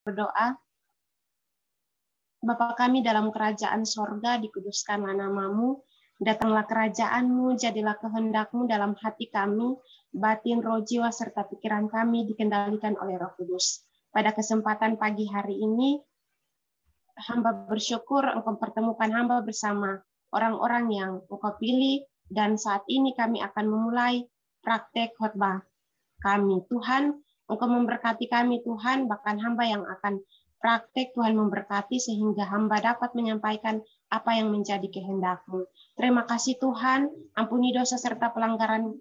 Berdoa. Bapa kami dalam kerajaan sorga, dikuduskanlah namamu, datanglah kerajaanmu, jadilah kehendakmu dalam hati kami, batin, roh, jiwa, serta pikiran kami dikendalikan oleh Roh Kudus. Pada kesempatan pagi hari ini, hamba bersyukur Engkau pertemukan hamba bersama orang-orang yang Engkau pilih, dan saat ini kami akan memulai praktek khotbah kami. Tuhan, Engkau memberkati kami Tuhan, bahkan hamba yang akan praktek Tuhan memberkati sehingga hamba dapat menyampaikan apa yang menjadi kehendak-Mu. Terima kasih Tuhan, ampuni dosa serta pelanggaran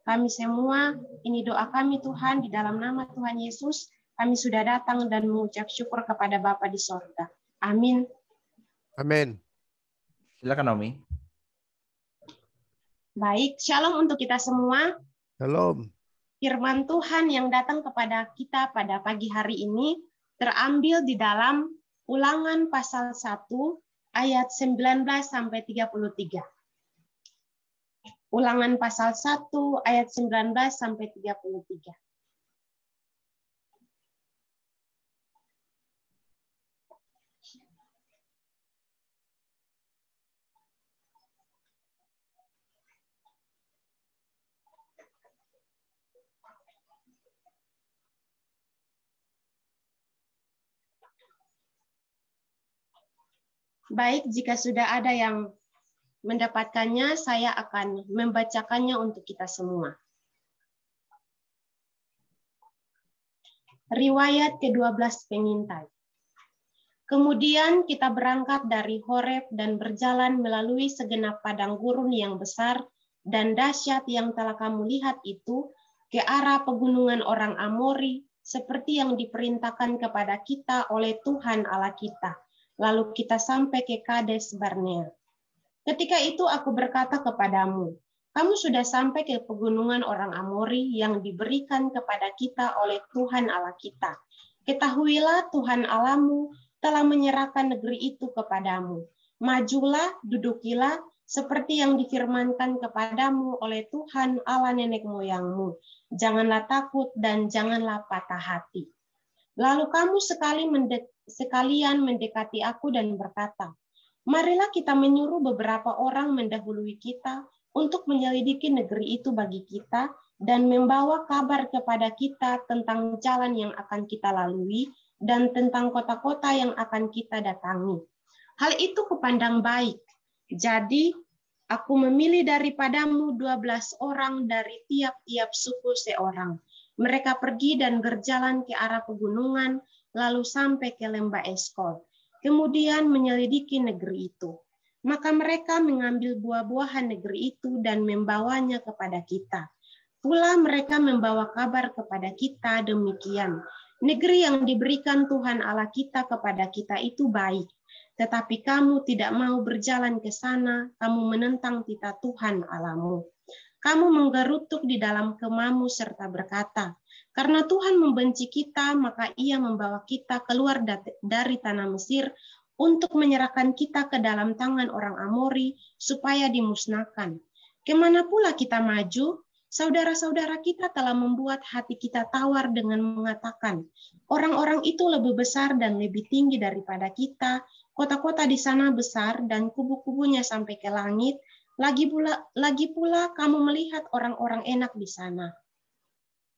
kami semua. Ini doa kami Tuhan, di dalam nama Tuhan Yesus, kami sudah datang dan mengucap syukur kepada Bapa di sorga. Amin. Amin. Silakan Naomi. Baik, shalom untuk kita semua. Shalom. Firman Tuhan yang datang kepada kita pada pagi hari ini terambil di dalam Ulangan pasal 1 ayat 19 sampai 33. Ulangan pasal 1 ayat 19 sampai 33. Baik, jika sudah ada yang mendapatkannya, saya akan membacakannya untuk kita semua. Riwayat ke-12 pengintai. Kemudian kita berangkat dari Horeb dan berjalan melalui segenap padang gurun yang besar dan dahsyat yang telah kamu lihat itu ke arah pegunungan orang Amori, seperti yang diperintahkan kepada kita oleh Tuhan Allah kita. Lalu kita sampai ke Kades Barnea. Ketika itu aku berkata kepadamu, kamu sudah sampai ke pegunungan orang Amori yang diberikan kepada kita oleh Tuhan Allah kita. Ketahuilah Tuhan Allahmu telah menyerahkan negeri itu kepadamu. Majulah, dudukilah, seperti yang difirmankan kepadamu oleh Tuhan Allah nenek moyangmu. Janganlah takut dan janganlah patah hati. Lalu kamu sekalian mendekati aku dan berkata, marilah kita menyuruh beberapa orang mendahului kita untuk menyelidiki negeri itu bagi kita dan membawa kabar kepada kita tentang jalan yang akan kita lalui dan tentang kota-kota yang akan kita datangi. Hal itu kupandang baik. Jadi aku memilih daripadamu 12 orang dari tiap-tiap suku seorang. Mereka pergi dan berjalan ke arah pegunungan, lalu sampai ke lembah Eskol. Kemudian menyelidiki negeri itu. Maka mereka mengambil buah-buahan negeri itu dan membawanya kepada kita. Pula mereka membawa kabar kepada kita demikian. Negeri yang diberikan Tuhan Allah kita kepada kita itu baik. Tetapi kamu tidak mau berjalan ke sana, kamu menentang titah Tuhan Allahmu. Kamu menggerutuk di dalam kemamu serta berkata, karena Tuhan membenci kita, maka Ia membawa kita keluar dari tanah Mesir untuk menyerahkan kita ke dalam tangan orang Amori supaya dimusnahkan. Kemana pula kita maju? Saudara-saudara kita telah membuat hati kita tawar dengan mengatakan, orang-orang itu lebih besar dan lebih tinggi daripada kita, kota-kota di sana besar dan kubu-kubunya sampai ke langit. Lagi pula kamu melihat orang-orang enak di sana.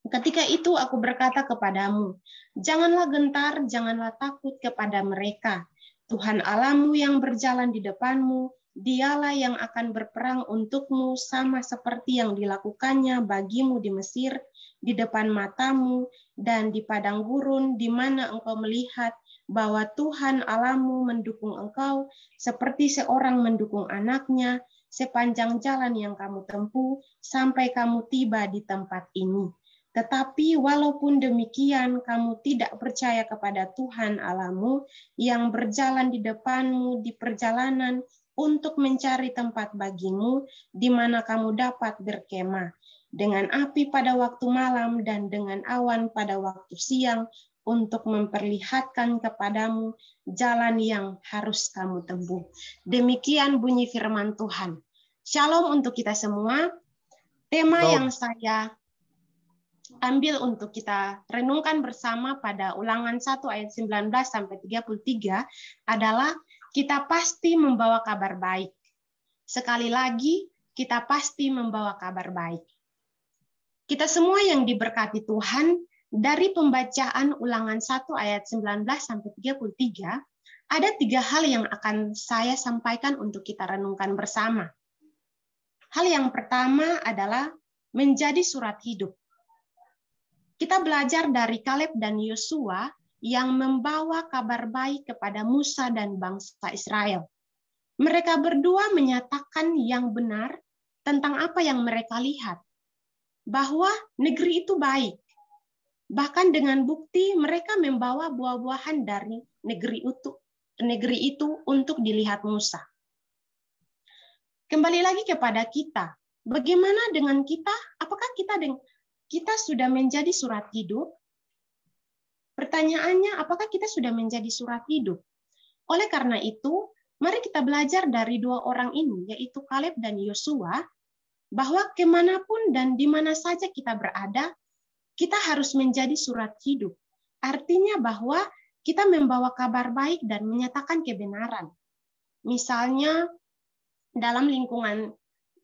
Ketika itu aku berkata kepadamu, janganlah gentar, janganlah takut kepada mereka. Tuhan Allahmu yang berjalan di depanmu, Dialah yang akan berperang untukmu sama seperti yang dilakukannya bagimu di Mesir, di depan matamu, dan di padang gurun di mana engkau melihat bahwa Tuhan Allahmu mendukung engkau seperti seorang mendukung anaknya, sepanjang jalan yang kamu tempuh sampai kamu tiba di tempat ini. Tetapi walaupun demikian kamu tidak percaya kepada Tuhan Allahmu yang berjalan di depanmu di perjalanan untuk mencari tempat bagimu di mana kamu dapat berkemah, dengan api pada waktu malam dan dengan awan pada waktu siang untuk memperlihatkan kepadamu jalan yang harus kamu tempuh. Demikian bunyi firman Tuhan. Shalom untuk kita semua. Tema yang saya ambil untuk kita renungkan bersama pada Ulangan 1 ayat 19 sampai 33 adalah kita pasti membawa kabar baik. Sekali lagi, kita pasti membawa kabar baik. Kita semua yang diberkati Tuhan, dari pembacaan Ulangan 1 ayat 19 sampai 33, ada 3 hal yang akan saya sampaikan untuk kita renungkan bersama. Hal yang pertama adalah menjadi surat hidup. Kita belajar dari Kaleb dan Yosua yang membawa kabar baik kepada Musa dan bangsa Israel. Mereka berdua menyatakan yang benar tentang apa yang mereka lihat, bahwa negeri itu baik. Bahkan dengan bukti mereka membawa buah-buahan dari negeri itu untuk dilihat Musa. Kembali lagi kepada kita, bagaimana dengan kita? Apakah kita sudah menjadi surat hidup? Pertanyaannya, apakah kita sudah menjadi surat hidup? Oleh karena itu, mari kita belajar dari 2 orang ini, yaitu Kaleb dan Yosua, bahwa kemanapun dan di mana saja kita berada, kita harus menjadi surat hidup. Artinya bahwa kita membawa kabar baik dan menyatakan kebenaran. Misalnya, dalam lingkungan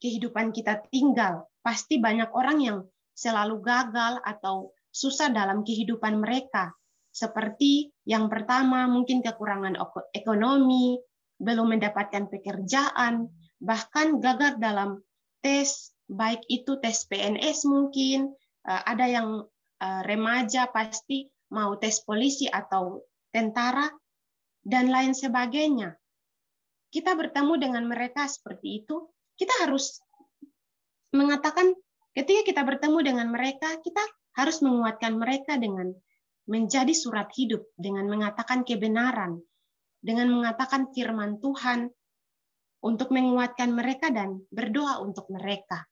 kehidupan kita tinggal, pasti banyak orang yang selalu gagal atau susah dalam kehidupan mereka. Seperti yang pertama, mungkin kekurangan ekonomi, belum mendapatkan pekerjaan, bahkan gagal dalam tes, baik itu tes PNS mungkin, ada yang remaja pasti mau tes polisi atau tentara, dan lain sebagainya. Kita bertemu dengan mereka seperti itu, kita harus mengatakan, ketika kita bertemu dengan mereka, kita harus menguatkan mereka dengan menjadi surat hidup, dengan mengatakan kebenaran, dengan mengatakan firman Tuhan, untuk menguatkan mereka dan berdoa untuk mereka.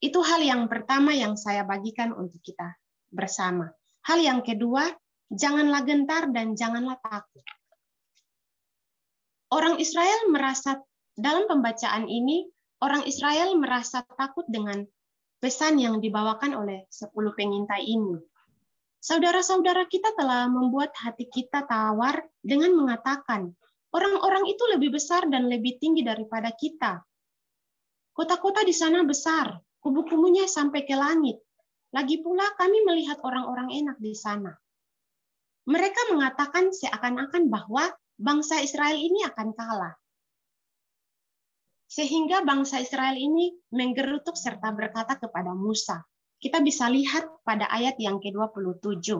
Itu hal yang pertama yang saya bagikan untuk kita bersama. Hal yang kedua, janganlah gentar dan janganlah takut. Orang Israel merasa, dalam pembacaan ini, orang Israel merasa takut dengan pesan yang dibawakan oleh 10 pengintai ini. Saudara-saudara kita telah membuat hati kita tawar dengan mengatakan, orang-orang itu lebih besar dan lebih tinggi daripada kita. Kota-kota di sana besar, kubu-kubunya sampai ke langit. Lagi pula kami melihat orang-orang enak di sana. Mereka mengatakan seakan-akan bahwa bangsa Israel ini akan kalah. Sehingga bangsa Israel ini menggerutuk serta berkata kepada Musa. Kita bisa lihat pada ayat yang ke-27.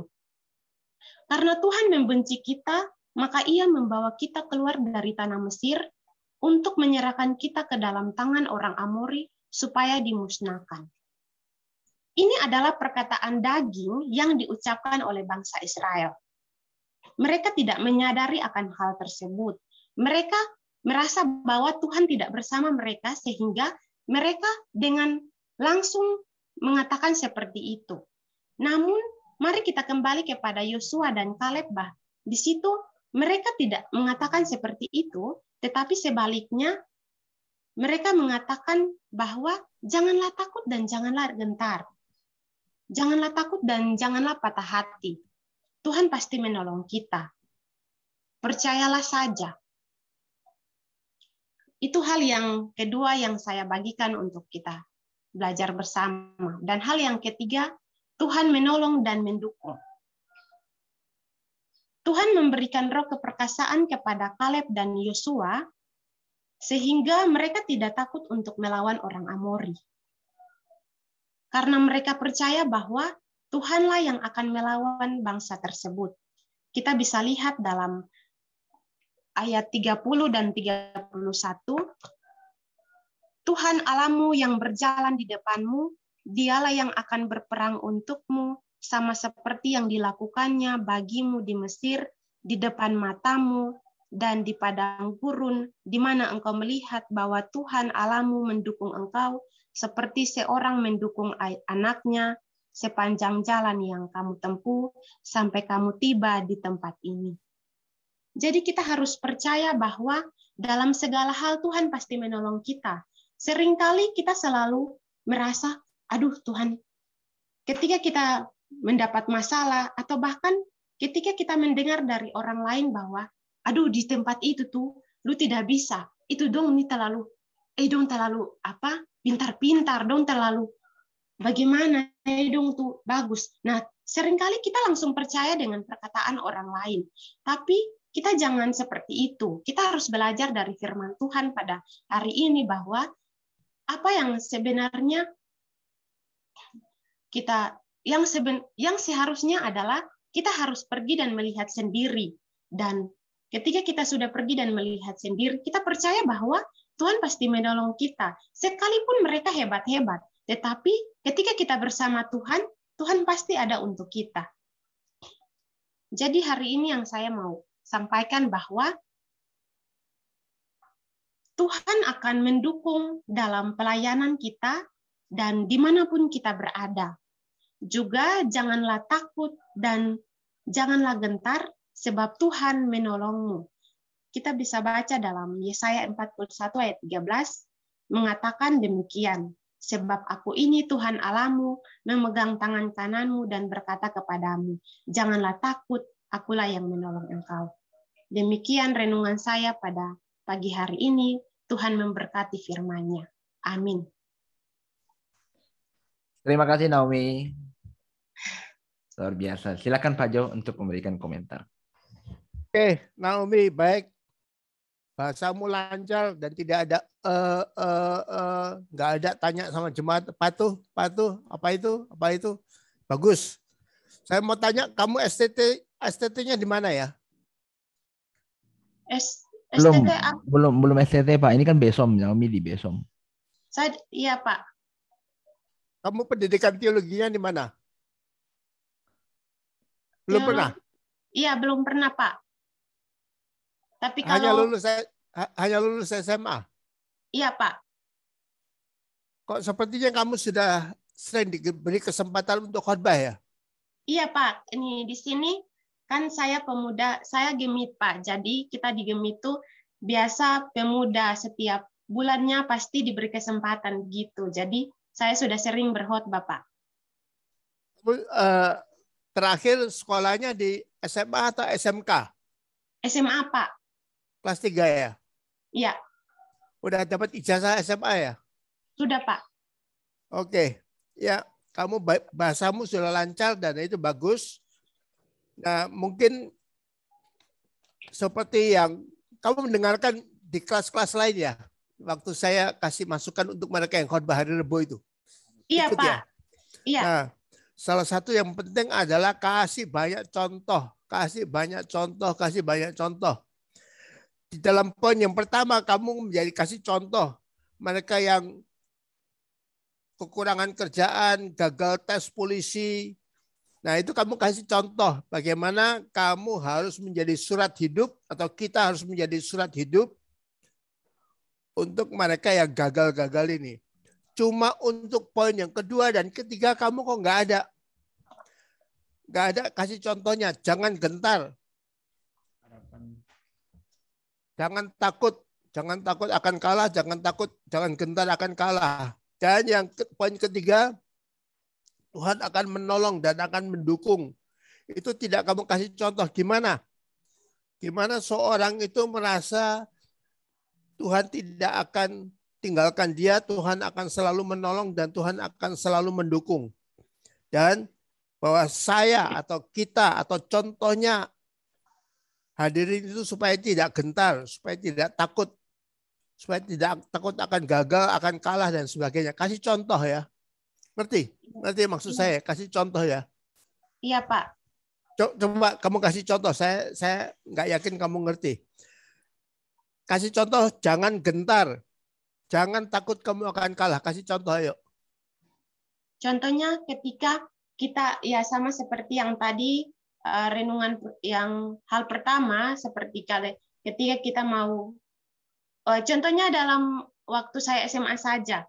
Karena Tuhan membenci kita, maka Ia membawa kita keluar dari tanah Mesir untuk menyerahkan kita ke dalam tangan orang Amori supaya dimusnahkan. Ini adalah perkataan daging yang diucapkan oleh bangsa Israel. Mereka tidak menyadari akan hal tersebut. Mereka merasa bahwa Tuhan tidak bersama mereka sehingga mereka dengan langsung mengatakan seperti itu. Namun, mari kita kembali kepada Yosua dan Kaleb. Di situ mereka tidak mengatakan seperti itu, tetapi sebaliknya mereka mengatakan bahwa janganlah takut dan janganlah gentar. Janganlah takut dan janganlah patah hati. Tuhan pasti menolong kita. Percayalah saja. Itu hal yang kedua yang saya bagikan untuk kita belajar bersama. Dan hal yang ketiga, Tuhan menolong dan mendukung. Tuhan memberikan roh keperkasaan kepada Kaleb dan Yosua, sehingga mereka tidak takut untuk melawan orang Amori. Karena mereka percaya bahwa Tuhanlah yang akan melawan bangsa tersebut. Kita bisa lihat dalam ayat 30 dan 31, Tuhan Allahmu yang berjalan di depanmu, Dialah yang akan berperang untukmu, sama seperti yang dilakukannya bagimu di Mesir, di depan matamu, dan di padang gurun, di mana engkau melihat bahwa Tuhan Allahmu mendukung engkau, seperti seorang mendukung anaknya, sepanjang jalan yang kamu tempuh, sampai kamu tiba di tempat ini. Jadi kita harus percaya bahwa dalam segala hal Tuhan pasti menolong kita. Seringkali kita selalu merasa, aduh Tuhan, ketika kita mendapat masalah atau bahkan ketika kita mendengar dari orang lain bahwa aduh di tempat itu tuh lu tidak bisa, itu dong ini terlalu dong terlalu apa? Pintar-pintar, dong terlalu bagaimana dong tuh bagus. Nah, seringkali kita langsung percaya dengan perkataan orang lain. Tapi kita jangan seperti itu. Kita harus belajar dari firman Tuhan pada hari ini bahwa apa yang sebenarnya kita yang seharusnya adalah kita harus pergi dan melihat sendiri. Dan ketika kita sudah pergi dan melihat sendiri, kita percaya bahwa Tuhan pasti menolong kita. Sekalipun mereka hebat-hebat, tetapi ketika kita bersama Tuhan, Tuhan pasti ada untuk kita. Jadi hari ini yang saya mau sampaikan bahwa Tuhan akan mendukung dalam pelayanan kita dan dimanapun kita berada. Juga janganlah takut dan janganlah gentar sebab Tuhan menolongmu. Kita bisa baca dalam Yesaya 41 ayat 13 mengatakan demikian. Sebab aku ini Tuhan Allahmu, memegang tangan kananmu dan berkata kepadamu, janganlah takut, akulah yang menolong engkau. Demikian renungan saya pada pagi hari ini. Tuhan memberkati firman-Nya. Amin. Terima kasih Naomi. Luar biasa. Silakan Pak Jo untuk memberikan komentar. Oke, Naomi, baik. Bahasamu lancar dan tidak ada nggak ada tanya sama jemaat patuh, apa itu, bagus. Saya mau tanya, kamu STT-nya di mana ya? Belum STT Pak. Ini kan Besom, Naomi di Besom. Iya Pak. Kamu pendidikan teologinya di mana? Belum pernah? Iya, belum pernah Pak. Tapi hanya kalau lulus SMA. Iya Pak. Kok sepertinya kamu sudah sering diberi kesempatan untuk khotbah ya? Iya Pak. Ini di sini kan saya pemuda, saya Gemit Pak. Jadi kita di Gemit itu biasa pemuda setiap bulannya pasti diberi kesempatan gitu. Jadi saya sudah sering berkhotbah Pak. Terakhir sekolahnya di SMA atau SMK? SMA Pak. Kelas 3 ya? Iya. Udah dapat ijazah SMA ya? Sudah Pak. Oke. Ya, kamu bahasamu sudah lancar dan itu bagus. Nah, mungkin seperti yang kamu mendengarkan di kelas-kelas lain ya, waktu saya kasih masukan untuk mereka yang khotbah hari Rebo itu. Iya ikut Pak. Ya? Iya. Nah, salah satu yang penting adalah kasih banyak contoh. Di dalam poin yang pertama, kamu menjadi kasih contoh mereka yang kekurangan kerjaan, gagal tes polisi. Nah, itu kamu kasih contoh bagaimana kamu harus menjadi surat hidup atau kita harus menjadi surat hidup untuk mereka yang gagal-gagal ini. Cuma untuk poin yang kedua dan ketiga kamu kok nggak ada. Nggak ada kasih contohnya. Jangan gentar. Jangan takut akan kalah, jangan gentar akan kalah. Dan yang poin ketiga, Tuhan akan menolong dan akan mendukung. Itu tidak kamu kasih contoh. Gimana seorang itu merasa Tuhan tidak akan tinggalkan dia, Tuhan akan selalu menolong dan Tuhan akan selalu mendukung. Dan bahwa saya atau kita atau contohnya hadirin itu supaya tidak gentar, supaya tidak takut akan gagal, akan kalah dan sebagainya. Kasih contoh ya. Ngerti maksud saya? Kasih contoh ya. Iya Pak. Coba kamu kasih contoh. Saya nggak yakin kamu ngerti. Kasih contoh, jangan gentar, jangan takut kamu akan kalah. Kasih contoh ayo. Contohnya ketika kita ya sama seperti yang tadi renungan yang hal pertama seperti ketika kita mau contohnya dalam waktu saya SMA saja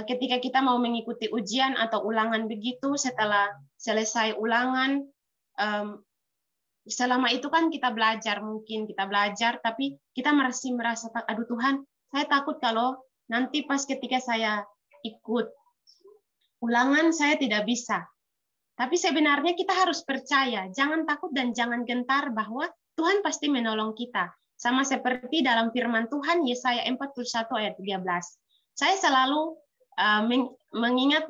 ketika kita mau mengikuti ujian atau ulangan begitu setelah selesai ulangan selama itu kan kita belajar tapi kita masih merasa aduh Tuhan saya takut kalau nanti pas ketika saya ikut Ulangan saya tidak bisa. Tapi sebenarnya kita harus percaya, jangan takut dan jangan gentar bahwa Tuhan pasti menolong kita. Sama seperti dalam firman Tuhan Yesaya 41 ayat 13. Saya selalu mengingat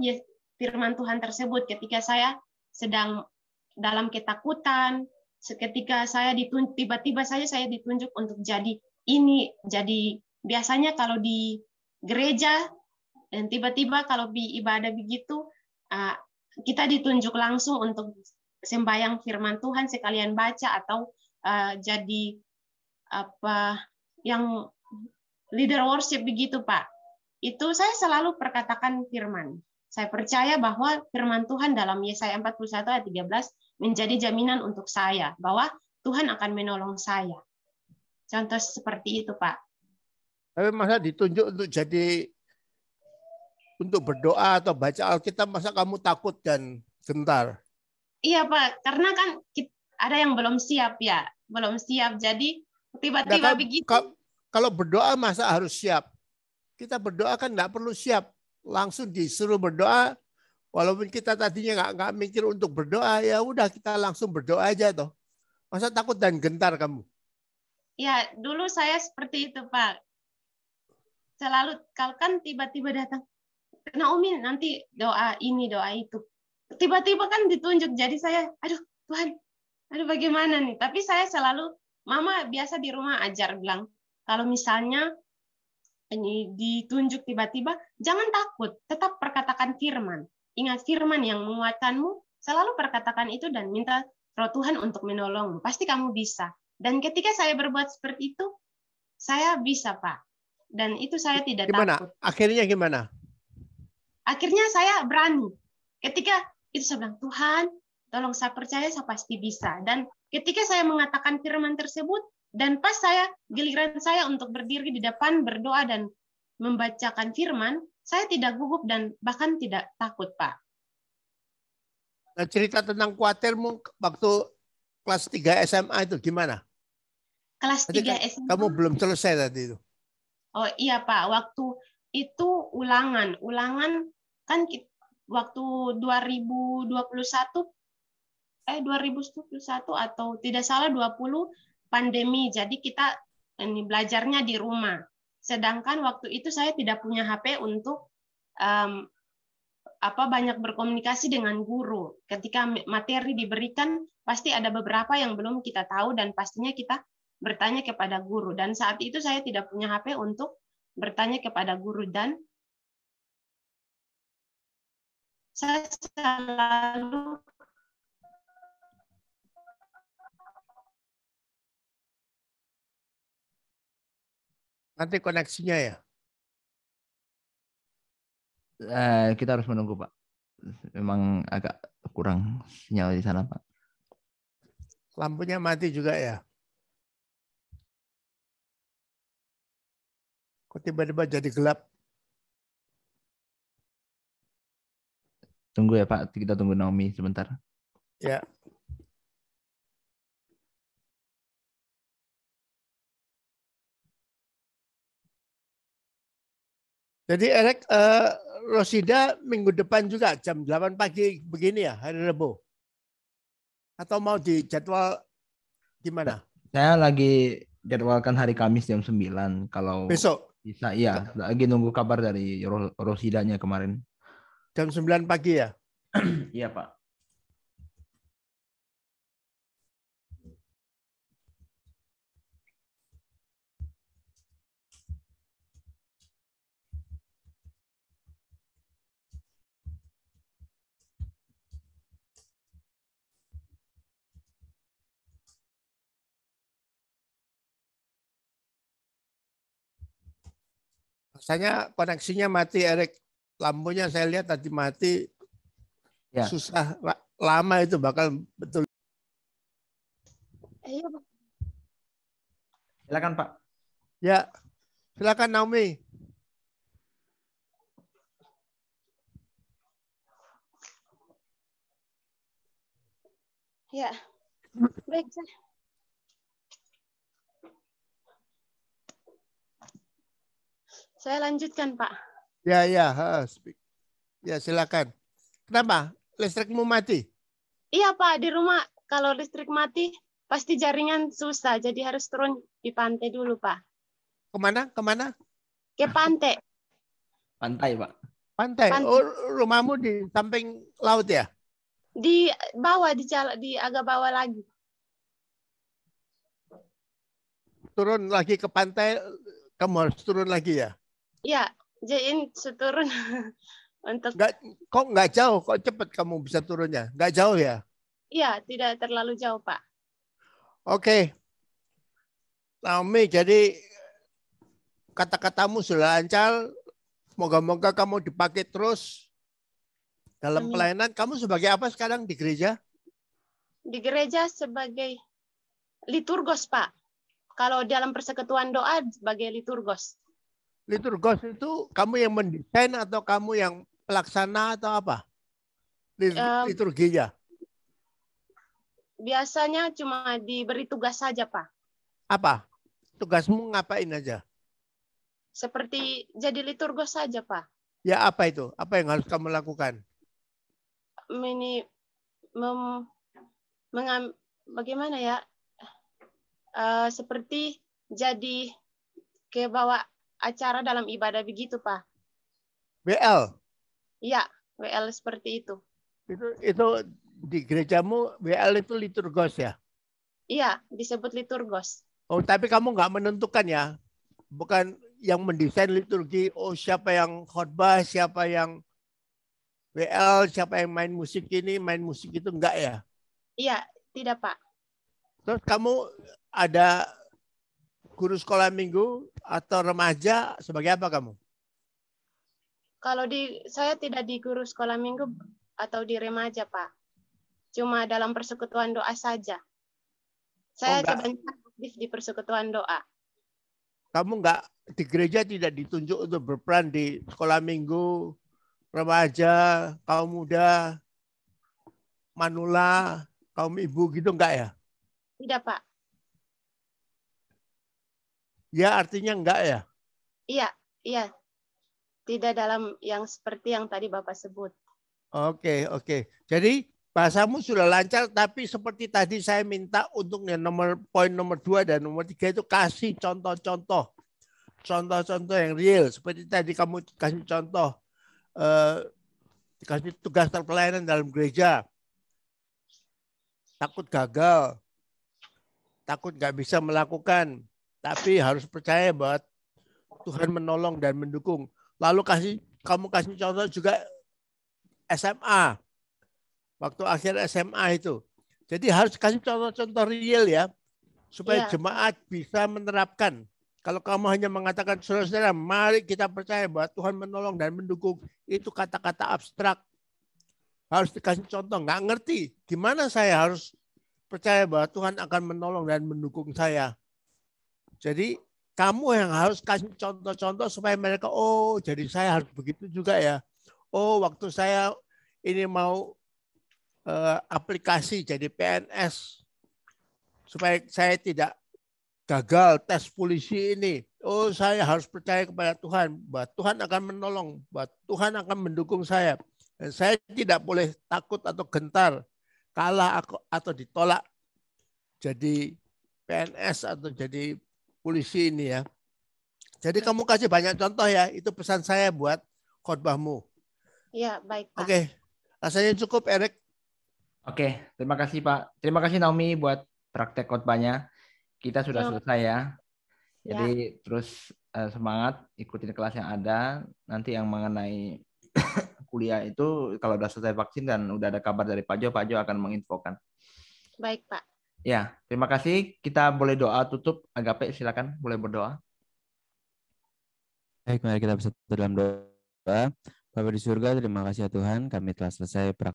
firman Tuhan tersebut ketika saya sedang dalam ketakutan, ketika saya tiba-tiba saja saya ditunjuk untuk jadi ini. Jadi biasanya kalau di gereja dan tiba-tiba kalau di ibadah begitu, kita ditunjuk langsung untuk sembahyang firman Tuhan sekalian baca atau jadi apa yang leader worship begitu, Pak. Itu saya selalu perkatakan firman. Saya percaya bahwa firman Tuhan dalam Yesaya 41 ayat 13 menjadi jaminan untuk saya bahwa Tuhan akan menolong saya. Contoh seperti itu, Pak. Tapi masa ditunjuk untuk berdoa atau baca Alkitab, masa kamu takut dan gentar? Iya, Pak, karena kan ada yang belum siap ya, belum siap. Jadi tiba-tiba begitu. Kalau berdoa masa harus siap? Kita berdoa kan nggak perlu siap, langsung disuruh berdoa. Walaupun kita tadinya nggak mikir untuk berdoa, ya udah kita langsung berdoa aja toh. Masa takut dan gentar kamu? Ya, dulu saya seperti itu, Pak. Selalu kalau kan tiba-tiba datang, Naomi nanti doa ini, doa itu. Tiba-tiba kan ditunjuk, jadi saya, aduh Tuhan, aduh bagaimana nih? Tapi saya selalu, Mama biasa di rumah ajar bilang, kalau misalnya ini ditunjuk tiba-tiba, jangan takut, tetap perkatakan firman. Ingat firman yang menguatkanmu, selalu perkatakan itu dan minta Roh Tuhan untuk menolongmu. Pasti kamu bisa. Dan ketika saya berbuat seperti itu, saya bisa, Pak. Dan itu saya tidak takut. Akhirnya gimana? Akhirnya saya berani. Ketika itu saya bilang, Tuhan, tolong saya percaya, saya pasti bisa. Dan ketika saya mengatakan firman tersebut, dan pas giliran saya untuk berdiri di depan berdoa dan membacakan firman, saya tidak gugup dan bahkan tidak takut, Pak. Nah, cerita tentang khawatirmu waktu kelas 3 SMA itu gimana? Kelas 3 SMA. Kamu belum selesai tadi itu. Oh iya, Pak, waktu itu ulangan kan waktu 2021 atau tidak salah 20 pandemi. Jadi kita ini belajarnya di rumah. Sedangkan waktu itu saya tidak punya HP untuk banyak berkomunikasi dengan guru. Ketika materi diberikan, pasti ada beberapa yang belum kita tahu dan pastinya kita bertanya kepada guru. Dan saat itu saya tidak punya HP untuk bertanya kepada guru dan saya selalu nanti koneksinya ya. Kita harus menunggu, Pak. Memang agak kurang sinyal di sana, Pak. Lampunya mati juga ya. Kok tiba-tiba jadi gelap? Tunggu ya, Pak. Kita tunggu Naomi sebentar. Ya. Jadi Erek, Rosida minggu depan juga jam 8 pagi begini ya, hari Rabu? Atau mau dijadwal gimana? Saya lagi jadwalkan hari Kamis jam 9. Kalau besok bisa, iya. Lagi nunggu kabar dari Rosidanya kemarin. Jam 9 pagi ya? Iya, Pak. Rasanya koneksinya mati, Erik. Lampunya saya lihat tadi mati. Ya. Susah, lama itu bakal betul. Iya, Pak. Silakan, Pak. Ya, silakan Naomi. Ya, baik. Saya lanjutkan, Pak. Ya. Ya, silakan. Kenapa? Listrikmu mati? Iya Pak, di rumah kalau listrik mati pasti jaringan susah, jadi harus turun di pantai dulu Pak. Kemana? Kemana? Ke pantai, Pantai, Pak. Pantai. Oh, rumahmu di samping laut ya? di bawah, di agak bawah lagi. Turun lagi ke pantai, kamu harus turun lagi ya? Iya, jadi turun untuk. Kok nggak jauh? Kok cepet kamu bisa turunnya? Nggak jauh ya? Iya, tidak terlalu jauh Pak. Oke. Naomi, jadi kata-katamu sudah lancar. Moga-moga kamu dipakai terus dalam Amin. pelayanan. Kamu sebagai apa sekarang di gereja? Di gereja sebagai liturgos Pak. Kalau dalam persekutuan doa sebagai liturgos. Liturgos itu kamu yang mendesain atau kamu yang pelaksana atau apa? Liturginya. Biasanya cuma diberi tugas saja Pak. Apa? Tugasmu ngapain aja? Seperti jadi liturgos saja Pak. Ya apa itu? Apa yang harus kamu lakukan? Ini bagaimana ya? Seperti jadi kayak bawa acara dalam ibadah begitu Pak. WL. Iya, WL seperti itu. Itu di gerejamu WL itu liturgos ya? Iya, disebut liturgos. Oh, tapi kamu nggak menentukan ya? Bukan yang mendesain liturgi, oh siapa yang khotbah, siapa yang WL, siapa yang main musik ini, main musik itu, enggak ya? Iya, tidak Pak. Terus kamu ada guru sekolah minggu atau remaja, sebagai apa kamu? Kalau saya tidak di guru sekolah minggu atau di remaja Pak. Cuma dalam persekutuan doa saja. Saya kebanyakan aktif di persekutuan doa. Kamu enggak di gereja tidak ditunjuk untuk berperan di sekolah minggu, remaja, kaum muda, manula, kaum ibu gitu enggak ya? Tidak Pak. Ya artinya enggak ya? Iya, iya. Tidak dalam yang seperti yang tadi Bapak sebut. Oke. Jadi bahasamu sudah lancar, tapi seperti tadi saya minta untuk yang poin nomor 2 dan nomor 3 itu kasih contoh-contoh yang real. Seperti tadi kamu kasih contoh, kasih tugas terpelayanan dalam gereja. Takut gagal, takut nggak bisa melakukan, tapi harus percaya bahwa Tuhan menolong dan mendukung. Lalu kamu kasih contoh juga SMA. Waktu akhir SMA itu. Jadi harus kasih contoh-contoh real ya. Supaya jemaat bisa menerapkan. Kalau kamu hanya mengatakan, saudara-saudara, mari kita percaya bahwa Tuhan menolong dan mendukung. Itu kata-kata abstrak. Harus dikasih contoh. Nggak ngerti. Gimana saya harus percaya bahwa Tuhan akan menolong dan mendukung saya. Jadi kamu yang harus kasih contoh-contoh supaya mereka, oh jadi saya harus begitu juga ya. Oh waktu saya ini mau aplikasi jadi PNS supaya saya tidak gagal tes polisi ini. Oh saya harus percaya kepada Tuhan bahwa Tuhan akan menolong, bahwa Tuhan akan mendukung saya. Dan saya tidak boleh takut atau gentar kalah atau ditolak jadi PNS atau jadi polisi ini ya. Jadi kamu kasih banyak contoh ya. Itu pesan saya buat khotbahmu. Ya, baik Pak. Oke. Rasanya cukup, Erik. Oke, terima kasih Pak. Terima kasih Naomi buat praktek khotbahnya. Kita sudah selesai ya. Jadi terus semangat ikutin kelas yang ada. Nanti yang mengenai kuliah itu kalau sudah selesai vaksin dan udah ada kabar dari Pak Jo akan menginfokan. Baik Pak. Ya, terima kasih. Kita boleh doa tutup. Agape, silakan boleh berdoa. Baik, mari kita bersatu dalam doa. Bapa di surga, terima kasih ya Tuhan, kami telah selesai praktek